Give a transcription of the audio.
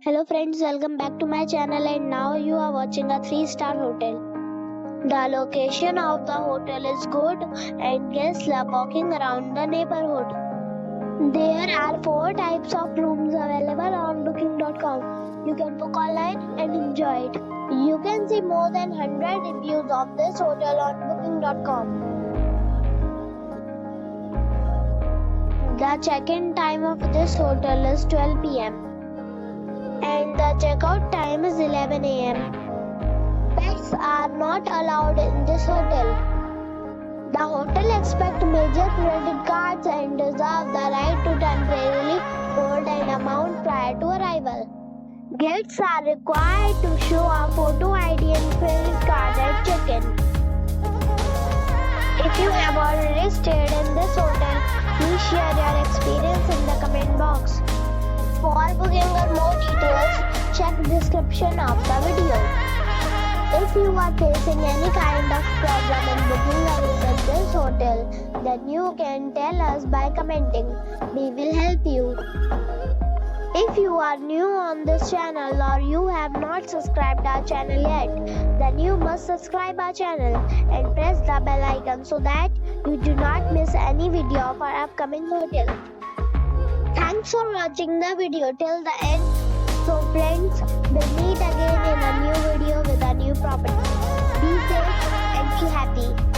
Hello friends, welcome back to my channel, and now you are watching a 3-star hotel. The location of the hotel is good and guests love walking around the neighborhood. There are 4 types of rooms available on booking.com. You can book online and enjoy it. You can see more than 100 reviews of this hotel on booking.com. The check-in time of this hotel is 12 p.m. and the checkout time is 11 a.m. Pets are not allowed in this hotel. The hotel accepts major credit cards and reserves the right to temporarily hold an amount prior to arrival. Guests are required to show a photo ID and credit card at check-in. If you have already stayed in this hotel, please share your experience in the comment box. For booking or more details, check the description of the video. If you are facing any kind of problem in booking a room in this hotel, then you can tell us by commenting. We will help you. If you are new on this channel or you have not subscribed our channel yet, then you must subscribe our channel and press the bell icon so that you do not miss any video of our upcoming hotel. Thanks for watching the video till the end. So friends, we'll meet again in a new video with a new property. Be safe and be happy.